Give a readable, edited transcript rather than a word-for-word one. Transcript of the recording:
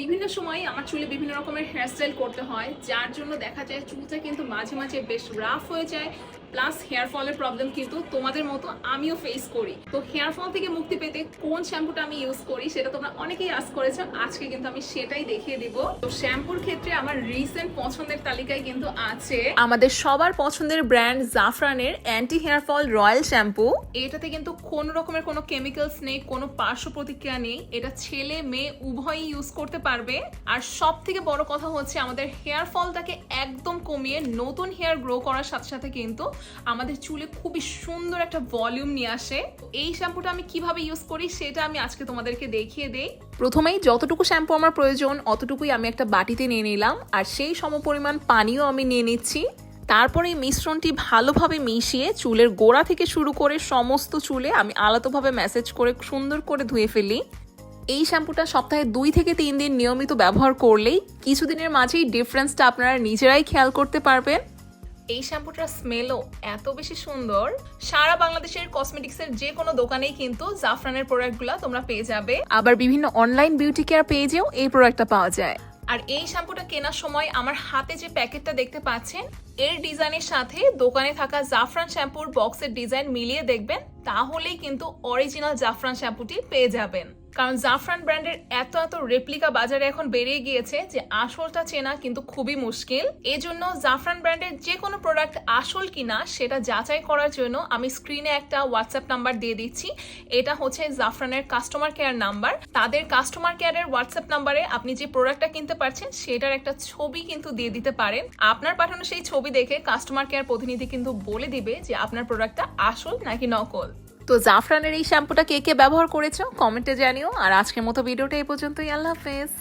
বিভিন্ন সময় আমার চুলে বিভিন্ন রকমের হেয়ারস্টাইল করতে হয়, যার জন্য দেখা যায় চুলটা কিন্তু মাঝে মাঝে বেশ রাফ হয়ে যায়, প্লাস হেয়ার ফলের প্রবলেম কিন্তু তোমাদের মতো আমিও ফেস করি। তো হেয়ার ফল থেকে মুক্তি পেতে কোন শ্যাম্পুটা আমি ইউজ করি সেটা তোমরা অনেকেই আস্ক করেছো, আজকে কিন্তু আমি সেটাই দেখিয়ে দিব। তো শ্যাম্পুর ক্ষেত্রে আমার রিসেন্ট পছন্দের তালিকায় কিন্তু আছে আমাদের সবার পছন্দের ব্র্যান্ড জাফরানের anti hair fall royal shampoo. এটাতে কিন্তু কোনো রকমের কোনো কেমিক্যালস নেই, কোনো পার্শ্ব প্রতিক্রিয়া নেই, এটা ছেলে মেয়ে উভয়ই ইউজ করতে পারবে। আর সব থেকে বড় কথা হচ্ছে আমাদের হেয়ার ফলটাকে একদম কমিয়ে নতুন হেয়ার গ্রো করার সাথে সাথে কিন্তু আমাদের চুলে খুবই সুন্দর একটা ভলিউম নিয়ে আসে। এই শ্যাম্পুটা আমি কিভাবে ইউজ করি সেটা আমি আজকে তোমাদেরকে দেখিয়ে দেই। প্রথমেই যতটুকু শ্যাম্পু আমার প্রয়োজন অতটুকুই আমি একটা বাটিতে নিয়ে নিলাম, আর সেই সমপরিমাণ পানিও আমি নিয়ে নিচ্ছি। তারপরে এই মিশ্রণটি ভালোভাবে মিশিয়ে চুলের গোড়া থেকে শুরু করে সমস্ত চুলে আমি আলাদাভাবে ম্যাসেজ করে সুন্দর করে ধুয়ে ফেলি। এই শ্যাম্পুটা সপ্তাহে 2 থেকে 3 দিন নিয়মিত ব্যবহার করলেই কিছুদিনের মাঝেই ডিফারেন্সটা আপনারা নিজেরাই খেয়াল করতে পারবেন। এই শ্যাম্পুটার স্মেলও এত বেশি সুন্দর, সারা বাংলাদেশের কসমেটিক্সের যে কোনো দোকানেই কিন্তু জাফরানের প্রোডাক্টগুলো তোমরা পেয়ে যাবে। আবার বিভিন্ন অনলাইন বিউটি কেয়ার পেজেও এই প্রোডাক্টটা পাওয়া যায়। আর এই শ্যাম্পুটা কেনার সময় আমার হাতে যে প্যাকেটটা দেখতে পাচ্ছেন এর ডিজাইনের সাথে দোকানে থাকা জাফরান শ্যাম্পুর বক্সের ডিজাইন মিলিয়ে দেখবেন, তাহলেই কিন্তু অরিজিনাল জাফরান শ্যাম্পুটি পেয়ে যাবেন। কারণ জাফরান ব্র্যান্ডের এত রেপ্লিকা বাজারে এখন বেরিয়ে গিয়েছে যে আসলটা চেনা কিন্তু খুবই মুশকিল। এজন্য জাফরান ব্র্যান্ডের যে কোনো প্রোডাক্ট আসল কিনা সেটা যাচাই করার জন্য আমি স্ক্রিনে একটা হোয়াটসঅ্যাপ নাম্বার দিয়ে দিচ্ছি। এটা হচ্ছে জাফরানের কাস্টমার কেয়ার নাম্বার। তাদের কাস্টমার কেয়ারের হোয়াটসঅ্যাপ নাম্বারে আপনি যে প্রোডাক্টটা কিনতে পারছেন সেটার একটা ছবি কিন্তু দিয়ে দিতে পারেন। আপনার পাঠানো সেই ছবি দেখে কাস্টমার কেয়ার প্রতিনিধি কিন্তু বলে দিবে যে আপনার প্রোডাক্টটা আসল নাকি নকল। তো জাফরানের এই শ্যাম্পুটা কে কে ব্যবহার করেছো কমেন্টে জানিও। আর আজকের মতো ভিডিওটা এই পর্যন্তই। আল্লাহ হাফেজ।